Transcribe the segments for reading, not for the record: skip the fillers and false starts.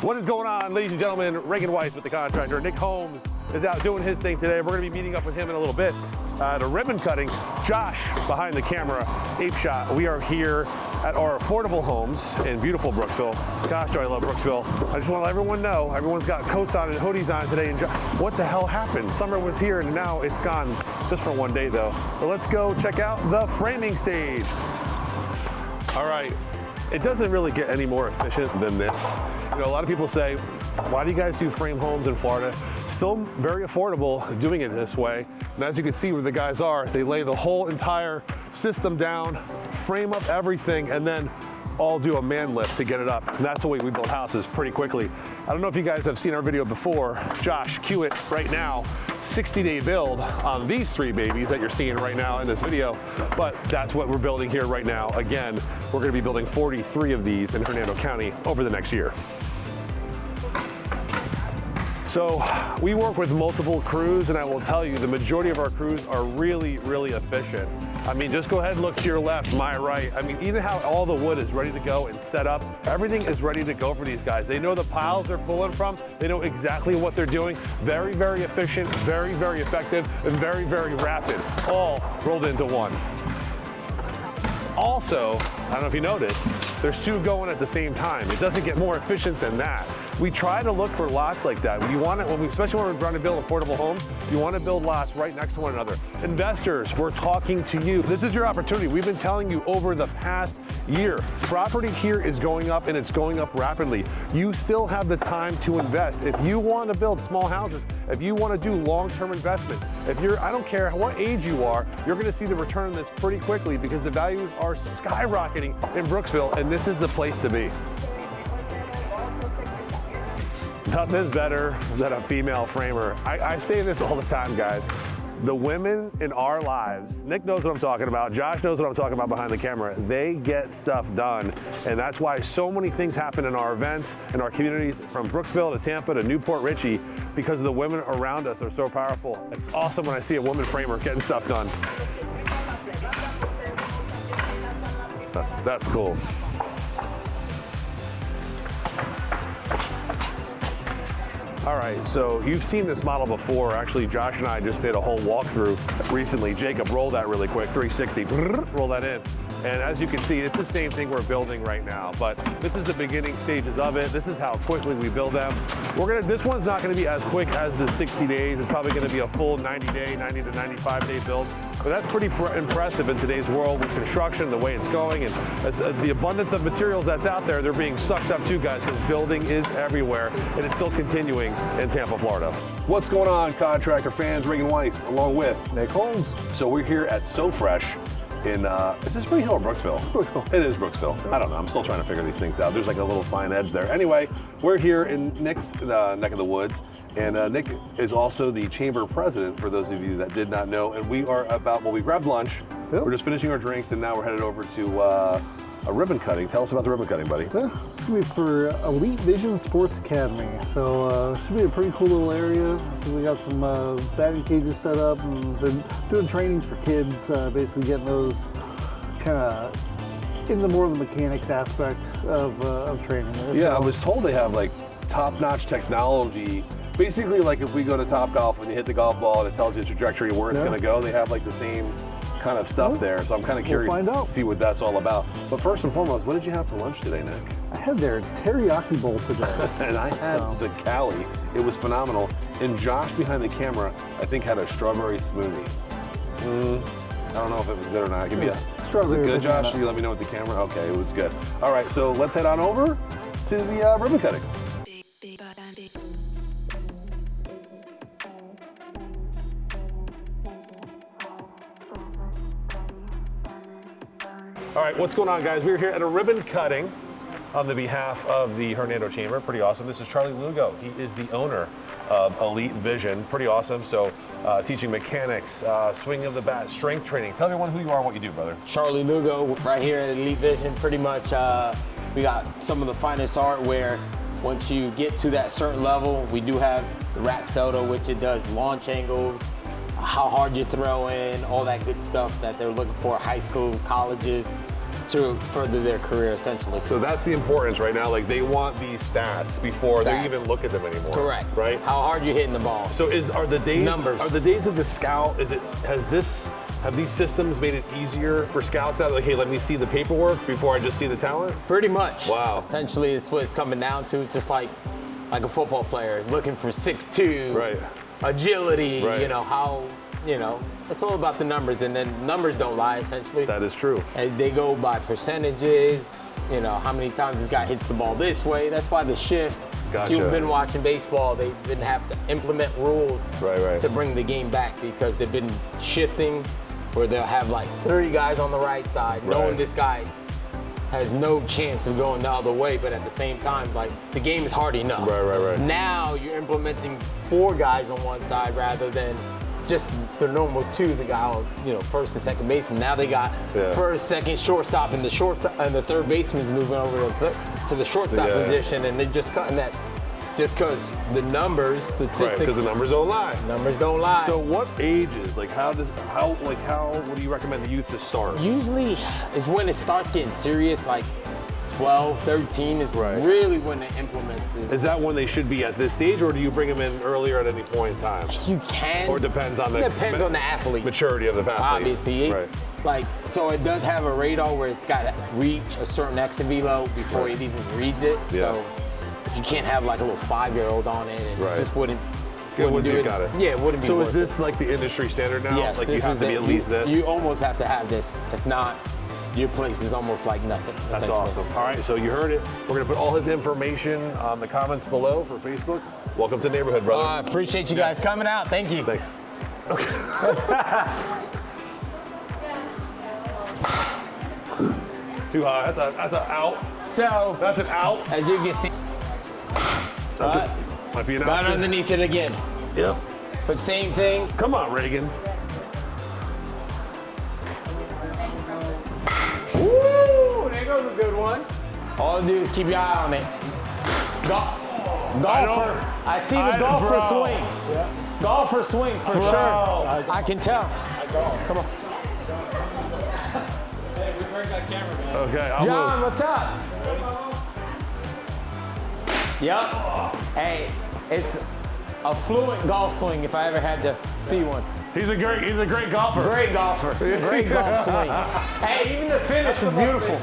What is going on, ladies and gentlemen? Regan with the contractor. Nick Holmes is out doing his thing today. We're going to be meeting up with him in a little bit at a ribbon cutting. Josh behind the camera, Ape Shot. We are here at our affordable homes in beautiful Brooksville. Gosh, do I love Brooksville. I just want to let everyone know, everyone's got coats on and hoodies on today. And what the hell happened? Summer was here and now it's gone, just for one day though. So let's go check out the framing stage. All right, it doesn't really get any more efficient than this. You know, a lot of people say, why do you guys do frame homes in Florida? Still very affordable doing it this way. And as you can see where the guys are, they lay the whole entire system down, frame up everything, and then all do a man lift to get it up. And that's the way we build houses pretty quickly. I don't know if you guys have seen our video before. Josh, cue it right now. 60-day build on these three babies that you're seeing right now in this video. But that's what we're building here right now. Again, we're gonna be building 43 of these in Hernando County over the next year. So we work with multiple crews, and I will tell you the majority of our crews are really, really efficient. I mean, just go ahead and look to your left, my right. I mean, even how all the wood is ready to go and set up, everything is ready to go for these guys. They know the piles they're pulling from. They know exactly what they're doing. Very, very efficient, very, very effective, and very, very rapid, all rolled into one. Also, I don't know if you noticed, there's two going at the same time. It doesn't get more efficient than that. We try to look for lots like that. You want it, especially when we're trying to build affordable homes, you want to build lots right next to one another. Investors, we're talking to you. This is your opportunity. We've been telling you over the past year, property here is going up and it's going up rapidly. You still have the time to invest. If you want to build small houses, if you want to do long-term investment, I don't care what age you are, you're going to see the return on this pretty quickly because the values are skyrocketing in Brooksville, and this is the place to be. Nothing's better than a female framer. I say this all the time, guys. The women in our lives, Nick knows what I'm talking about, Josh knows what I'm talking about behind the camera, they get stuff done. And that's why so many things happen in our events, in our communities, from Brooksville to Tampa to Newport Richey, because the women around us are so powerful. It's awesome when I see a woman framer getting stuff done. That's cool. All right, so you've seen this model before. Actually, Josh and I just did a whole walkthrough recently. Jacob, roll that really quick, 360, roll that in. And as you can see, it's the same thing we're building right now, but this is the beginning stages of it. This is how quickly we build them. This one's not gonna be as quick as the 60 days. It's probably gonna be a full 90 to 95-day build. But that's pretty impressive in today's world with construction, the way it's going, and as the abundance of materials that's out there, they're being sucked up too, guys, because building is everywhere, and it's still continuing in Tampa, Florida. What's going on, contractor fans? Regan Weiss, along with Nick Holmes. So we're here at SoFresh in, is this Spring Hill or Brooksville? Brooksville. It is Brooksville. I don't know, I'm still trying to figure these things out. There's like a little fine edge there. Anyway, we're here in Nick's neck of the woods. And Nick is also the chamber president, for those of you that did not know. And we are we grabbed lunch. Yep. We're just finishing our drinks, and now we're headed over to a ribbon cutting. Tell us about the ribbon cutting, buddy. Yeah, it's gonna be for Elite Vision Sports Academy. So it should be a pretty cool little area. We got some batting cages set up, and they're doing trainings for kids, basically getting those kind of into more of the mechanics aspect of training there. Yeah, so, I was told they have like top-notch technology. Basically, like if we go to Topgolf and you hit the golf ball and it tells you the trajectory of where it's going to go, they have like the same kind of stuff there. So I'm kind of curious to see what that's all about. But first and foremost, what did you have for lunch today, Nick? I had their teriyaki bowl today. And I had the Cali. It was phenomenal. And Josh behind the camera, I think, had a strawberry smoothie. I don't know if it was good or not. Give me a strawberry. Was it good, Josh? You let me know with the camera. Okay, it was good. All right, so let's head on over to the ribbon cutting. All right, what's going on, guys? We're here at a ribbon cutting on the behalf of the Hernando Chamber. Pretty awesome. This is Charlie Lugo. He is the owner of Elite Vision. Pretty awesome. So teaching mechanics, swing of the bat, strength training. Tell everyone who you are and what you do, brother. Charlie Lugo, right here at Elite Vision. Pretty much we got some of the finest art where once you get to that certain level, we do have the Rapsodo, which it does launch angles, how hard you throw in, all that good stuff that they're looking for, high school, colleges. to further their career, essentially. So that's the importance right now. Like, they want these stats before they even look at them anymore. Correct. Right? How hard you're hitting the ball. So are the days Numbers. Are the days of the scout? Have these systems made it easier for scouts now? Like, hey, let me see the paperwork before I just see the talent? Pretty much. Wow. Essentially, it's what it's coming down to. It's just like a football player looking for 6'2", Right. agility. Right. It's all about the numbers, and then numbers don't lie, essentially. That is true. And they go by percentages. How many times this guy hits the ball this way. That's why the shift. Gotcha. If you've been watching baseball, they didn't have to implement rules Right. to bring the game back because they've been shifting where they'll have like 30 guys on the right side, knowing Right. this guy has no chance of going the other way, but at the same time, like, the game is hard enough. Right. Now you're implementing 4 guys on one side rather than just the normal 2, the guy on, first and second baseman. Now they got first, second, shortstop, and the third baseman's moving over to the shortstop position, and they're just cutting that. Just because the numbers, statistics. Right, because the numbers don't lie. Numbers don't lie. So what ages, what do you recommend the youth to start? Usually is when it starts getting serious, like 12, 13 is really when it implements it. Is that when they should be at this stage, or do you bring them in earlier at any point in time? You can. Or depends on the athlete. Maturity of the athlete. Obviously. Right. So it does have a radar where it's got to reach a certain exit velo before it even reads it. Yeah. So you can't have like a little 5-year-old on it, and it just wouldn't do it. Got it. Yeah, it wouldn't be. So worth is this like the industry standard now? Yes, like you have to be at least this? You almost have to have this. If not, your place is almost like nothing. That's awesome. All right, so you heard it. We're gonna put all his information on the comments below for Facebook. Welcome to Neighborhood, brother. I appreciate you guys coming out. Thank you. Thanks. Okay. Too high. That's an out. So That's an out. as you can see, Might be an right out. underneath it again. Yep. But same thing. Come on, Regan. Woo! There goes a good one. All to do is keep your eye on it. Golfer. I see the golfer swing. Yeah. Golfer swing for sure. I can tell. Come on. Okay, I'll John, move. what's up? Yep. Hey, it's a fluent golf swing if I ever had to see one. He's a great golfer. Great golfer. Great golf swing. Hey, even the finish was beautiful.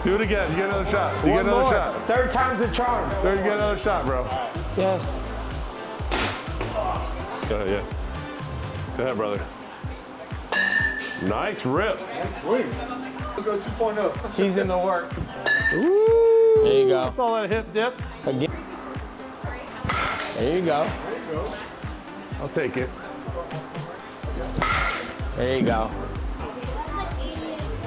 Do it again. You get another shot. You One get another more. shot. Third time's the charm. There, you get another shot, bro. Yes. Go ahead, yeah. Go ahead, brother. Nice rip. Sweet. We'll go 2.0. She's in the works. Woo! There you go. That's all that hip dip. Again. There you go. I'll take it. There you go.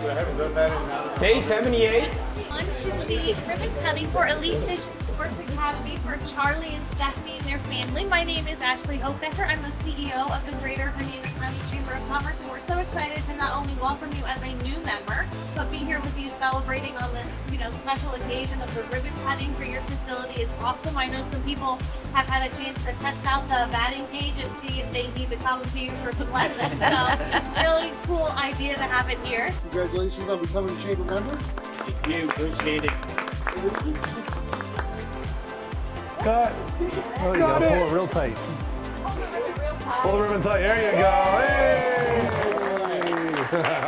I haven't done that in now. Day 78. On to the ribbon cutting for Elite Vision Sports Academy for Charlie and Stephanie and their family. My name is Ashley Hofaker. I'm the CEO of the Greater Hernando County Chamber of Commerce, and we're so excited to not only welcome you as a new member, but be here with you celebrating on this, special occasion of the ribbon cutting for your facility. It's awesome. I know some people have had a chance to test out the batting cage and see if they need to come to you for some lessons. So really cool idea to have it here. Congratulations on becoming a chamber member. Thank you. Appreciate it. Cut. Oh, you gotta pull it real tight. Pull the ribbon tight. There you go. Hey!